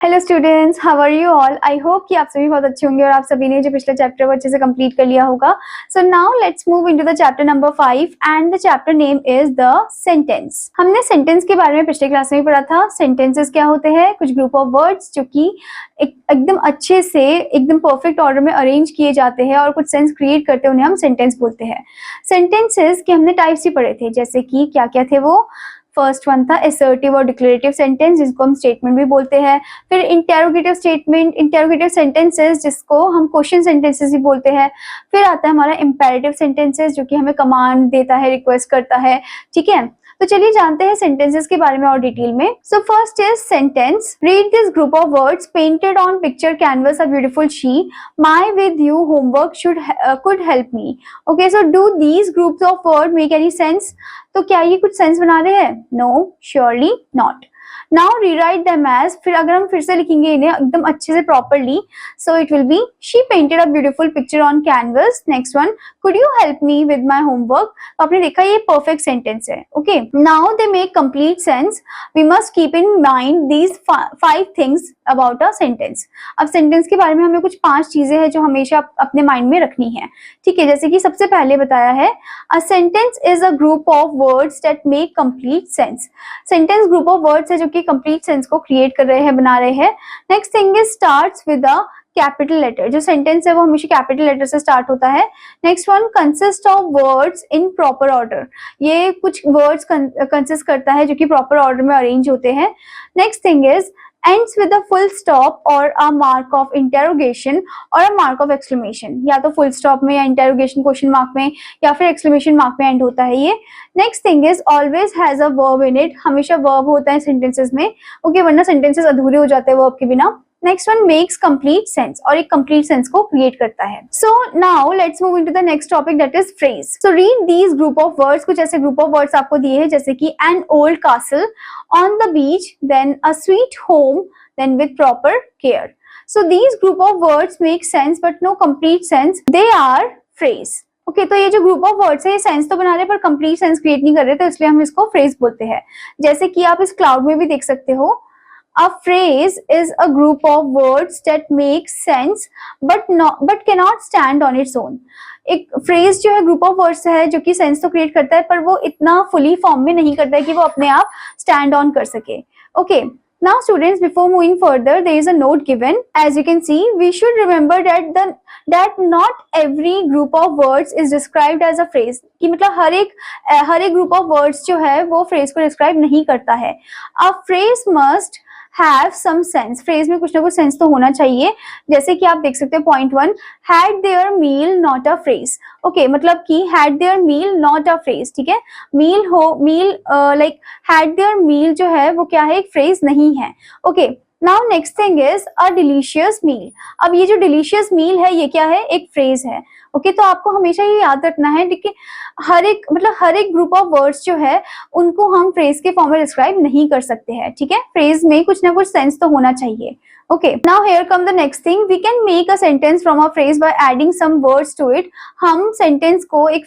Hello students, how are you all. I hope कि आप सभी बहुत अच्छे होंगे और आप सभी ने जो पिछला चैप्टर वो अच्छे से कंप्लीट कर लिया होगा। So now let's move into the chapter number 5 and the chapter name is the sentence. हमने सेंटेंस के बारे में पिछले क्लास में ही पढ़ा था। सेंटेंसेस क्या होते हैं? कुछ ग्रुप ऑफ वर्ड्स जो कि एकदम अच्छे से एकदम परफेक्ट ऑर्डर में अरेंज किए जाते हैं और कुछ सेंस क्रिएट करते हैं, उन्हें हम सेंटेंस बोलते हैं। सेंटेंसेस के हमने टाइप्स ही पढ़े थे, जैसे कि क्या क्या थे वो। फर्स्ट वन था असर्टिव और डिक्लेरेटिव सेंटेंस, जिसको हम स्टेटमेंट भी बोलते हैं। फिर इंटेरोगेटिव स्टेटमेंट, इंटेरोगेटिव सेंटेंसेस जिसको हम क्वेश्चन सेंटेंसेस भी बोलते हैं। फिर आता है हमारा इंपेरेटिव सेंटेंसेस जो कि हमें कमांड देता है, रिक्वेस्ट करता है। ठीक है, तो चलिए जानते हैं सेंटेंसेस के बारे में और डिटेल में। So first is sentence. Read this group of words painted on picture canvas a beautiful she. My with you homework could help me. Okay, so do these groups of word make any sense? तो क्या ये कुछ sense बना रहे हैं? No, surely not. Now rewrite them as, फिर अगर हम फिर से लिखेंगे इन्हें एकदम अच्छे से properly, so it will be she painted a beautiful picture on canvas. Next one, could you help me with my homework. तो आपने देखा ये परफेक्ट सेंटेंस है। Okay, now they make complete sense. We must keep in mind these 5 things about a sentence. अब sentence के बारे में हमें कुछ 5 चीजें हैं जो हमेशा अपने माइंड में रखनी है। ठीक है, जैसे कि सबसे पहले बताया है a sentence is a group of words that make complete sense. Sentence group of words है जो कि कंप्लीट सेंस को क्रिएट कर रहे हैं, बना रहे हैं। Next thing is starts with a capital letter. जो सेंटेंस है वो हमेशा कैपिटल लेटर से स्टार्ट होता है। Next one, consist of words in proper order. ये कुछ वर्ड्स कंसिस्ट करता है जो कि प्रॉपर ऑर्डर में अरेंज होते हैं। Next thing is ends with a full stop or a mark of interrogation or a mark of exclamation। या तो full stop में या interrogation question mark में या फिर exclamation mark में end होता है ये। next thing is always has a verb in it। हमेशा verb होता है sentences में। okay, वरना sentences अधूरे हो जाते हैं verb के बिना। Next one makes complete sense, और एक कंप्लीट सेंस को क्रिएट करता है। So now let's move into the next topic that is phrase. So read these group of words. कुछ ऐसे ग्रुप ऑफ वर्ड्स आपको दिए हैं जैसे कि an old castle, on the beach, then a sweet home, then with proper care. So these group of words make sense but no complete sense, they are phrase. Okay, तो ये जो group of words है ये sense तो बना रहे पर complete sense create नहीं कर रहे, तो इसलिए हम इसको फ्रेज बोलते हैं। जैसे कि आप इस क्लाउड में भी देख सकते हो, a phrase is a group of words that make sense but cannot stand on its own। एक फ्रेज जो है ग्रुप ऑफ वर्ड्स है जो कि सेंस तो क्रिएट करता है पर वो इतना फुली फॉर्म में नहीं करता है कि वो अपने आप स्टैंड ऑन कर सके। Okay, now students, before moving further, there is a note given. As you can see, we should remember that not every group of words is described as a phrase। कि मतलब हर एक group of words जो है वो phrase को describe नहीं करता है। A phrase must have some sense। Phrase में कुछ ना कुछ सेंस तो होना चाहिए। जैसे कि आप देख सकते हो point 1, had their meal not a phrase। Okay, मतलब कि had their meal not a phrase। ठीक है, मील लाइक had their meal जो है वो क्या है, एक फ्रेज नहीं है। Okay, now next thing is a delicious meal. अब ये जो डिलीशियस मील है ये क्या है, एक फ्रेज है। ओके, तो आपको हमेशा ये याद रखना है कि हर एक ग्रुप ऑफ वर्ड्स जो है उनको हम फ्रेज के फॉर्म में डिस्क्राइब नहीं कर सकते हैं। ठीक है, फ्रेज में कुछ ना कुछ सेंस तो होना चाहिए। Okay, now here come the next thing, we can make a sentence from a phrase by adding some words to it. हम सेंटेंस को एक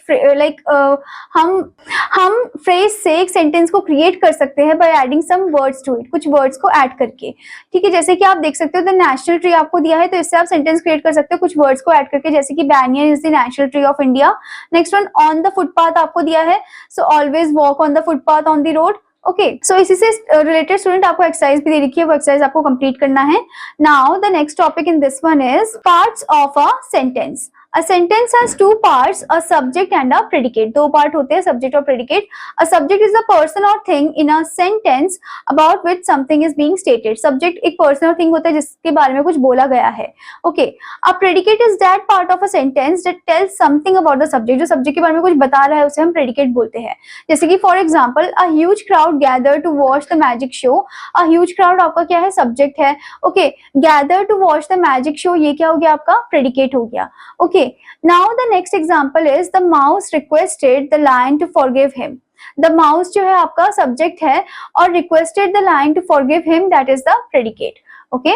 हम फ्रेज से एक सेंटेंस को क्रिएट कर सकते हैं by adding some words to it, कुछ वर्ड्स को ऐड करके। ठीक है, जैसे कि आप देख सकते हो द नेशनल ट्री आपको दिया है, तो इससे आप सेंटेंस क्रिएट कर सकते हो कुछ वर्ड्स को ऐड करके, जैसे कि banyan is the national tree of India. Next one, on the footpath आपको दिया है, so always walk on the footpath on the road. Okay, so इसी से रिलेटेड स्टूडेंट आपको एक्सरसाइज भी दे रखी है, वो एक्सरसाइज आपको कंप्लीट करना है। Now the next topic in this one is parts of a sentence. A sentence has 2 parts, a subject and a predicate। 2 part होते हैं, सब्जेक्ट और predicate. A subject is a person or thing in a sentence about which something is being stated। Subject एक person और thing होता है जिसके बारे में कुछ बोला गया है। Okay, a predicate is that part of a sentence that tells something about the subject। जो सब्जेक्ट के बारे में कुछ बता रहा है उसे हम प्रेडिकेट बोलते हैं। जैसे कि for example, a huge crowd gathered to watch the magic show। a huge crowd आपका क्या है, सब्जेक्ट है। Okay, gather to watch the magic show ये क्या हो गया, आपका प्रेडिकेट हो गया। Okay, now the next example is the mouse requested the lion to forgive him। the mouse जो है आपका सब्जेक्ट है और requested the lion to forgive him, that is the predicate। okay,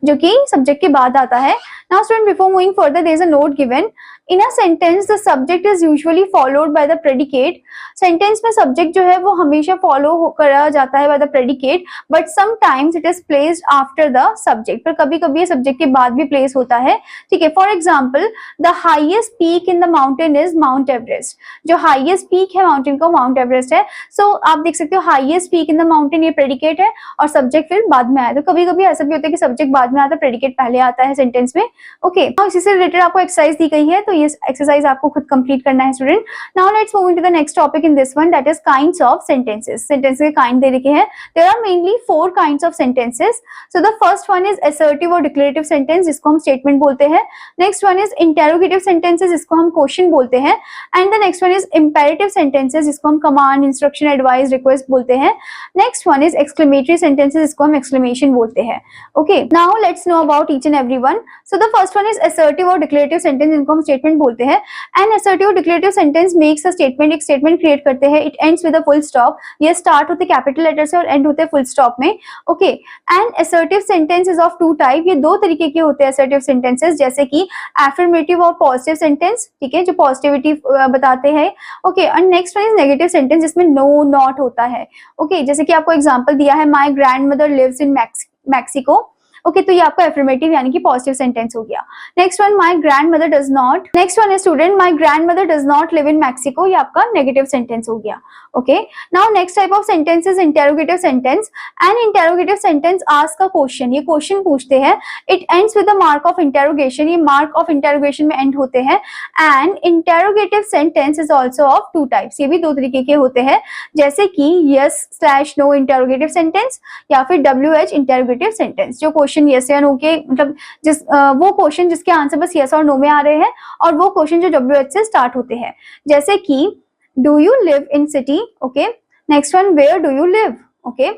जो कि सब्जेक्ट के बाद आता है। now student, before moving further, there is a note given। In a sentence the subject is usually followed by the predicate. Sentence में subject जो है वो हमेशा फॉलो करा जाता है by the predicate, but sometimes it is placed after the subject, पर कभी कभी ये सब्जेक्ट के बाद भी प्लेस होता है, ठीक है। For example the highest peak in the mountain is mount Everest. जो हाइएस्ट पीक है माउंटेन का माउंट एवरेस्ट है। सो आप देख सकते हो highest peak in the mountain ये प्रेडिकेट है और सब्जेक्ट फिर बाद में आया। तो कभी कभी ऐसा भी होता है कि सब्जेक्ट बाद में आता है, प्रेडिकेट पहले आता है सेंटेंस में। ओके, इसी से रिलेटेड आपको एक्सरसाइज दी गई है, तो ये एक्सरसाइज आपको खुद कंप्लीट करना है student. Now let's move into the next topic in this one, that is kinds of sentences. Sentence के काइंड दे रखे हैं। There are mainly 4 kinds of sentences. So the first one is assertive or declarative sentence, जिसको हम statement बोलते हैं। Next one is interrogative sentences, जिसको हम क्वेश्चन बोलते हैं। And the next one is imperative sentences, जिसको हम कमांड, इंस्ट्रक्शन, एडवाइस, रिक्वेस्ट बोलते हैं। Next one is exclamatory sentences, जिसको हम एक्सक्लेमेशन बोलते हैं। Okay, now let's know about each and every one. So the first one is assertive or declarative sentence, जिनको हम स्टेटमेंट बोलते हैं। And assertive or declarative sentence makes a statement, एक statement create करते हैं। It ends with a full stop, ये start होते capital letter से और एंड होते फुल स्टॉप में। Okay, and assertive sentence is of 2 type, ये 2 तरीके के होते हैं असर्टिव सेंटेंसेस, जैसे कि एफर्मेटिव और पॉजिटिव सेंटेंस, ठीक है, जो पॉजिटिविटी बताते हैं। Okay, and next one is negative sentence, जिसमें नो नॉट होता है। ओके, जैसे कि आपको एग्जांपल दिया है, my grandmother lives in Mexico. Okay, तो ये आपका एफर्मेटिव यानी कि पॉजिटिव सेंटेंस हो गया। Next one, my grandmother does not. Next one is student, my grandmother does not live in Mexico, ये आपका नेगेटिव सेंटेंस हो गया। Okay, now next type of sentence is interrogative sentence. And interrogative sentence ask a question, ये question पूछते हैं। It ends with the mark of interrogation, ये mark of interrogation में and होते हैं। And interrogative sentence is also of 2 types, ये भी 2 तरीके के होते हैं, जैसे कि yes/no इंटेरोगेटिव सेंटेंस या फिर WH इंटेरोगेटिव सेंटेंस। जो क्वेश्चन yes या no के मतलब वो क्वेश्चन जिसके आंसर बस yes और no में आ रहे हैं, और वो क्वेश्चन जो WH से स्टार्ट होते हैं, जैसे कि do you live in city. Okay, next one, where do you live. Okay,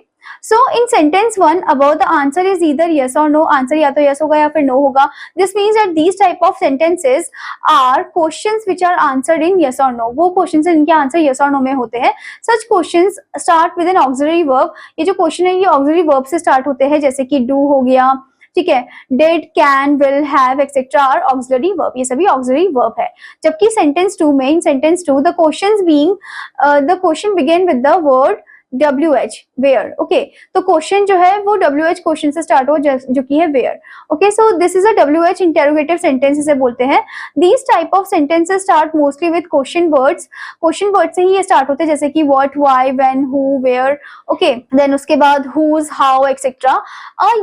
so in sentence 1 above the answer is either yes or no, answer या तो yes होगा या फिर no होगा। This means that these type of sentences are questions which are answered in yes or no, वो questions हैं जिनके answer yes और no में होते हैं। Such questions start with an auxiliary verb, ये जो question है ये auxiliary verb से start होते हैं, जैसे कि do हो गया, ठीक है, did, can, will, have, etc. are auxiliary verb, ये सभी auxiliary verb है। जबकि sentence 2 में, in sentence 2 the questions being the question begin with the word WH, where। Okay, तो क्वेश्चन जो है वो WH क्वेश्चन से स्टार्ट हो, जो कि है where। Okay, so this is a WH interrogative sentence इसे बोलते हैं। These type of sentences start mostly with question words, question word से ही ये स्टार्ट होते हैं, जैसे कि what, why, when, who, where. Okay, then उसके बाद whose, how, etcetera.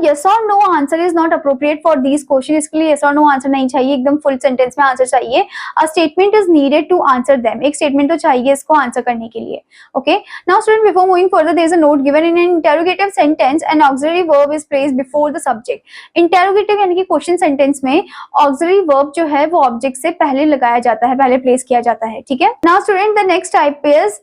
Yes or no answer is not appropriate for these question, इसके लिए यस और नो आंसर नहीं चाहिए, एकदम फुल सेंटेंस में आंसर चाहिए। A statement is needed to answer them, एक स्टेटमेंट तो चाहिए इसको आंसर करने के लिए। Okay, now student before moving further, there is a note given in an interrogative sentence an auxiliary verb is placed before the subject। interrogative यानी कि question sentence में auxiliary verb जो है वो ऑब्जेक्ट से पहले लगाया जाता है, पहले प्लेस किया जाता है, ठीक है। now student the next type is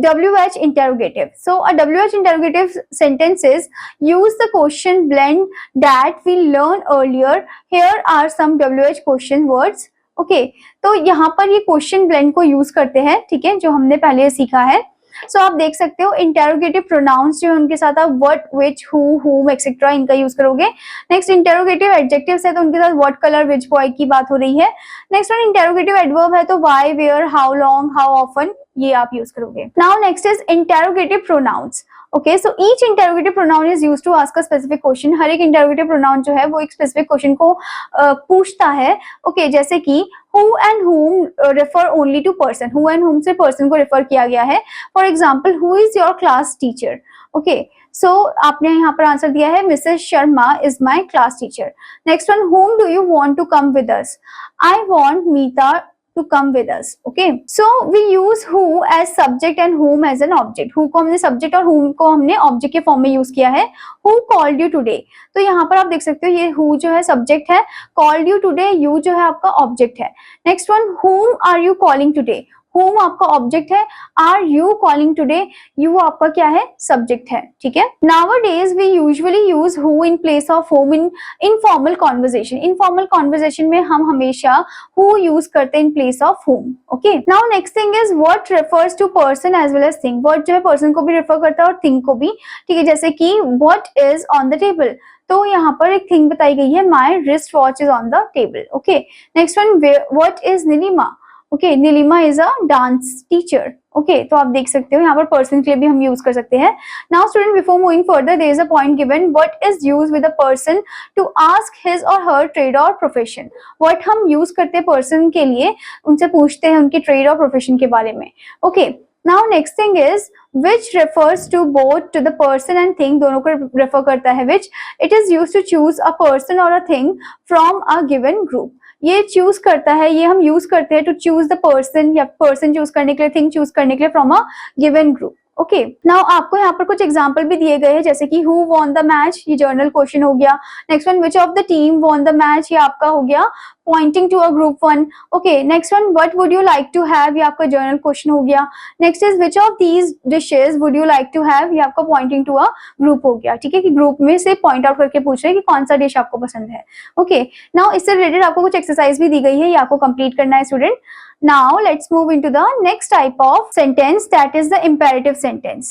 WH interrogative। so a WH interrogative sentences use the question blend that we learned earlier। here are some WH question words। Okay, तो यहाँ पर ये क्वेश्चन ब्लेंड को यूज करते हैं, ठीक है, जो हमने पहले सीखा है। सो आप देख सकते हो इंटेरोगेटिव प्रोनाउंस जो है उनके साथ आप व्हाट, व्हिच, हु, हुम, एक्सेट्रा इनका यूज करोगे। नेक्स्ट इंटेरोगेटिव एडजेक्टिव्स है तो उनके साथ व्हाट, कलर, व्हिच बॉय की बात हो रही है। नेक्स्ट वन इंटेरोगेटिव एडवर्ब है तो why, where, how long, how often, ये आप यूज करोगे। Now next is interrogative pronouns. Okay, so each interrogative pronoun is used to ask a specific question. हर एक इंटेरोगेटिव प्रोनाउन जो है वो एक स्पेसिफिक क्वेश्चन को पूछता है। ओके, जैसे कि who and whom refer only to person, who and whom से person को refer किया गया है। For example, who is your class teacher? Okay, so आपने यहाँ पर आंसर दिया है Mrs. Sharma is my class teacher। Next one, whom do you want to come with us? I want Meeta to come with us। Okay, so we use who as subject and whom as an object। who को हमने subject और whom को हमने object के form में use किया है। who called you today, तो यहाँ पर आप देख सकते हो ये who जो है subject है, called you today, you जो है आपका object है। next one, whom are you calling today? whom आपका ऑब्जेक्ट है, are you calling today, you आपका क्या है, सब्जेक्ट है, ठीक है। Nowadays we usually use who in place of whom in informal conversation. Informal conversation में हम हमेशा हु यूज करते हैं in place of whom. Okay, now next thing is what refers to person as well as thing. What जो है person को भी refer करता है और थिंग को भी, ठीक है, जैसे कि what is on the table, तो यहाँ पर एक थिंग बताई गई है, my wrist watch is on the table. Okay, next one, what is Neelima. Okay, Neelima is a dance teacher. Okay, तो आप देख सकते हो यहाँ पर पर्सन के लिए भी हम यूज कर सकते हैं. Now student, before moving further, there is a point given, what is use with a person to ask his or her trade or profession. What हम यूज करते हैं पर्सन के लिए, उनसे पूछते हैं उनके ट्रेड और प्रोफेशन के बारे में. Okay, now next thing is which refers to both to the person and thing, दोनों को रेफर करता है. which it is used to choose a person or a thing from a given group. ये choose करता है, ये हम use करते हैं टू चूज द पर्सन, या पर्सन चूज करने के लिए, थिंग चूज करने के लिए from a given group. Okay, now आपको यहाँ पर कुछ एग्जांपल भी दिए गए हैं, जैसे कि हु वॉन द मैच, ये जर्नल क्वेश्चन हो गया. Next one, which of the team won the match, ये आपका हो गया pointing to a group one. Okay, next one, what would you like to have, ये आपका जर्नल क्वेश्चन हो गया. Next is which of these dishes would you like to have, ये आपका पॉइंटिंग टू अ ग्रुप हो गया. ठीक है, कि ग्रुप में से पॉइंट आउट करके पूछ रहे हैं कि कौन सा डिश आपको पसंद है. ओके, नाउ इससे रिलेटेड आपको कुछ एक्सरसाइज भी दी गई है, ये आपको कंप्लीट करना है student. Now let's move into the next type of sentence, that is the imperative sentence.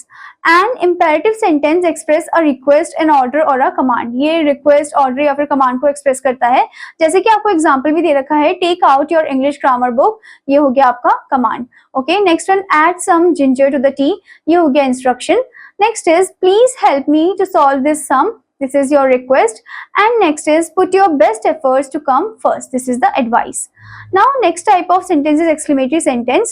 An imperative sentence express a request, an order or a command. ये request, order या फिर command को express करता है. जैसे कि आपको example भी दे रखा है, take out your English grammar book, ये हो गया आपका command. Okay, next one, add some ginger to the tea, ये हो गया instruction. Next is please help me to solve this sum, this is your request. And next is put your best efforts to come first, this is the advice. Now next type of sentence is exclamatory sentence.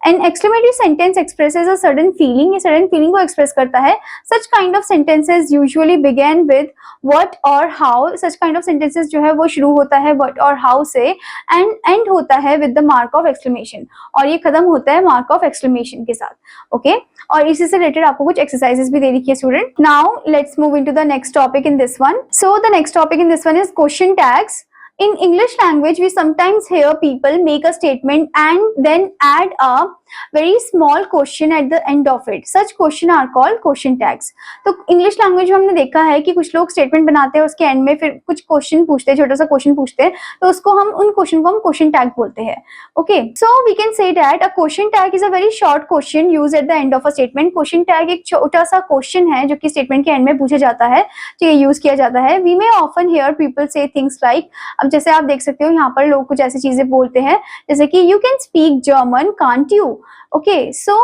An exclamatory sentence expresses a sudden feeling, ये sudden feeling को express करता है. Such kind of sentences usually begin with what or how. Such kind of sentences जो है वो शुरू होता है what और how से, and end होता है with the mark of exclamation, और ये खत्म होता है mark of exclamation के साथ. Okay, और इसी से रिलेटेड आपको कुछ exercises भी दे रखी है student. Now let's move into the next topic in this one. So the next topic in this one is question tags. In English language, we sometimes hear people make a statement and then add a very small question at the end of it. Such question are called question tags. तो English language में हमने देखा है कि कुछ लोग statement बनाते हैं, उसके एंड में फिर कुछ क्वेश्चन पूछते हैं, छोटा सा क्वेश्चन पूछते हैं, तो उसको हम उन क्वेश्चन को हम क्वेश्चन टैग बोलते हैं. Okay, so we can say that a question tag is a very short question use at the end of a statement. Question tag एक छोटा सा क्वेश्चन है जो कि स्टेटमेंट के एंड में पूछा जाता है, तो ये यूज किया जाता है. We may often hear people say things like, अब जैसे आप देख सकते हो यहाँ पर लोग कुछ ऐसी चीजें बोलते हैं जैसे कि you can speak German can't you. Okay, so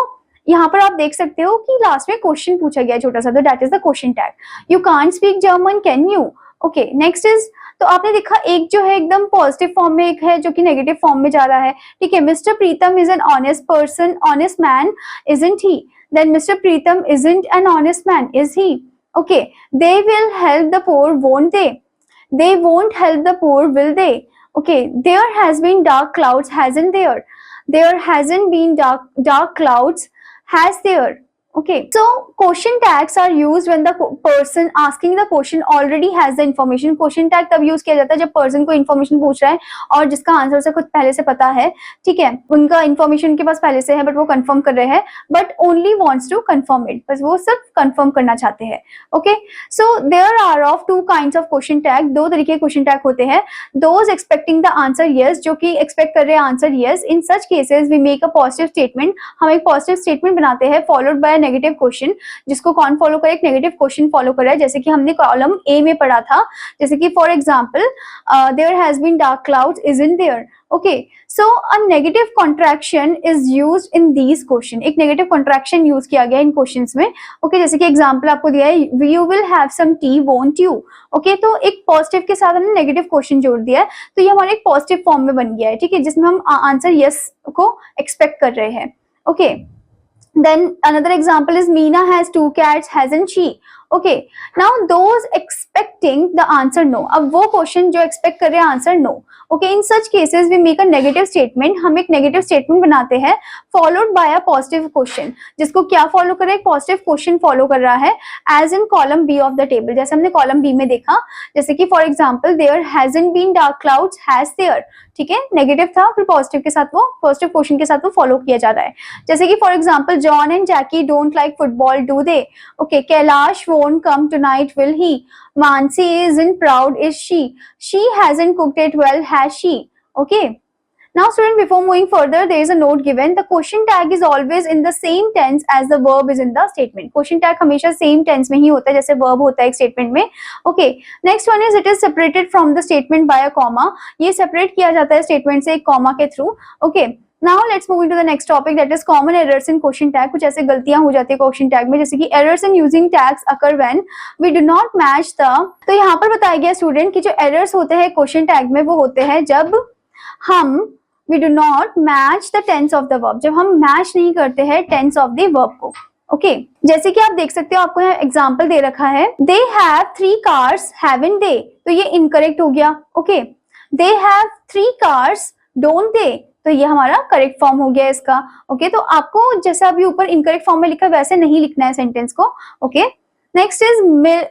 यहाँ पर आप देख सकते हो कि लास्ट में क्वेश्चन पूछा गया छोटा सा, तो that is the question tag. You can't speak German, can you. Okay, next is, तो आपने देखा एक जो है एकदम पॉजिटिव फॉर्म में, एक है जो कि नेगेटिव फॉर्म में जा रहा है. ठीक है, mister Pritam is an honest person, honest man isn't he. Then mister Pritam isn't an honest man, is he. Okay, they will help the poor, won't they. They won't help the poor, will they? Okay, there has been dark clouds, hasn't there? There hasn't been dark clouds, has there? Okay, so question tags are used when the person asking the question already has the information. Question tag तब use किया जाता है जब person को information पूछ रहा है और जिसका आंसर से कुछ पहले से पता है. ठीक है, उनका इन्फॉर्मेशन के पास पहले से है बट वो कंफर्म कर रहे हैं, but only wants to confirm it, बस वो सिर्फ कंफर्म करना चाहते हैं. Okay, so there are of two kinds of question tag, दो तरीके के क्वेश्चन टैग होते हैं. Those expecting the answer yes, जो कि एक्सपेक्ट कर रहे हैं answer yes. In such cases we make a positive statement, हम एक पॉजिटिव स्टेटमेंट बनाते हैं फॉलोड बाय नेगेटिव क्वेश्चन, जिसको कौन फॉलो करे, एक नेगेटिव क्वेश्चन फॉलो करे, जैसे कि हमने कॉलम ए में पढ़ा था, जैसे कि for example there has been dark clouds, isn't there. Okay, so a negative contraction is used in these question, एक नेगेटिव कॉन्ट्रैक्शन यूज किया गया इन क्वेश्चंस में. ओके, जैसे कि एग्जांपल आपको दिया है, you will have some tea, won't you. Okay, तो एक पॉजिटिव के साथ हमने नेगेटिव क्वेश्चन जोड़ दिया है, तो ये हमारे एक पॉजिटिव फॉर्म में बन गया है. ठीक है, जिसमें हम आंसर यस को एक्सपेक्ट कर रहे हैं. Okay, then another example is Meena has 2 cats, hasn't she? Okay, now those expecting the answer no, अब वो क्वेश्चन जो एक्सपेक्ट कर रहे हैं answer no. Okay, in such cases we make a negative statement, हम एक नेगेटिव स्टेटमेंट बनाते हैं followed by a positive question, जिसको क्या फॉलो करे, एक पॉजिटिव क्वेश्चन फॉलो कर रहा है, as in column B of the table, जैसे हमने कॉलम बी में देखा, जैसे कि for example there hasn't been dark clouds, has there. ठीक है, नेगेटिव था, फिर पॉजिटिव के साथ वो पॉजिटिव क्वेश्चन के साथ वो फॉलो किया जा रहा है. जैसे कि for example John and Jackie don't like football, do they. Okay, Kailash won't come tonight, will he? Mansi isn't proud, is she? She hasn't cooked it well, has she? Okay, Now student, before moving further, there is a note given. The question tag is always in the same tense as the verb is in the statement. Question tag हमेशा same tense में ही होता है जैसे verb होता है एक statement में. Okay. Next one is it is separated from the statement by a comma. ये separate किया जाता है statement से एक comma के through. Okay. Now let's move into the next topic, that is common errors in question tag. कुछ ऐसे गलतियां हो जाती है question tag में, जैसे कि errors in using tags occur when we do not match the. तो यहाँ पर बताया गया student कि जो errors होते हैं question tag में वो होते हैं जब हम we do not match the tense of the verb, जब हम match नहीं करते हैं tense of the verb को. ओके जैसे कि आप देख सकते हो, आपको यहाँ एग्जाम्पल दे रखा है, they have 3 cars haven't they, तो ये इनकरेक्ट हो गया. Okay they have 3 cars don't they, तो ये हमारा करेक्ट फॉर्म हो गया इसका. ओके तो आपको जैसे अभी ऊपर इनकरेक्ट फॉर्म में लिखा है वैसे नहीं लिखना है सेंटेंस को. Okay next is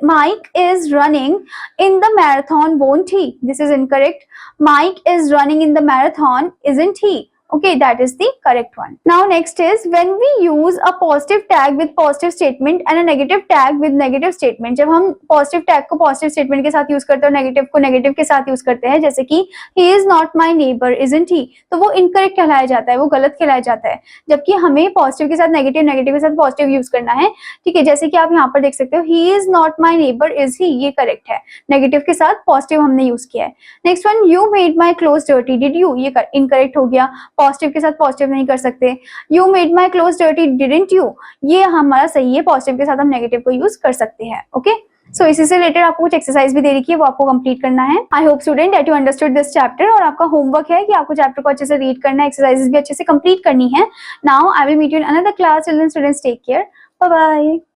Mike is running in the marathon won't he, this is incorrect. Mike is running in the marathon isn't he. Okay, that is the correct one. Now next is when we use a positive tag with positive statement and a negative tag with negative statement. जब हम positive tag को positive statement के साथ use करते हैं और negative को negative के साथ यूज करते हैं, जैसे कि he is not my neighbor isn't he, तो वो incorrect कहलाया जाता है, वो गलत कहलाया जाता है. जबकि हमें positive के साथ negative, negative के साथ positive यूज करना है. ठीक है, जैसे कि आप यहाँ पर देख सकते हो, he is not my neighbor is he, ये correct है. negative के साथ positive हमने यूज किया है. next one, you made my clothes dirty did you, ये incorrect हो गया. पॉजिटिव के साथ पॉजिटिव नहीं कर सकते. You made my cloth dirty didn't you, ये हमारा सही है. पॉजिटिव के साथ हम नेगेटिव को यूज कर सकते हैं. ओके सो इसी से रिलेटेड आपको कुछ एक्सरसाइज भी दे रखी है, वो आपको कंप्लीट करना है. I hope student that you understood this chapter. और आपका होमवर्क है कि आपको चैप्टर को अच्छे से रीड करना है, एक्सरसाइजेस भी अच्छे से कंप्लीट करनी है. Now I will meet you in another class. Children students take care, bye bye.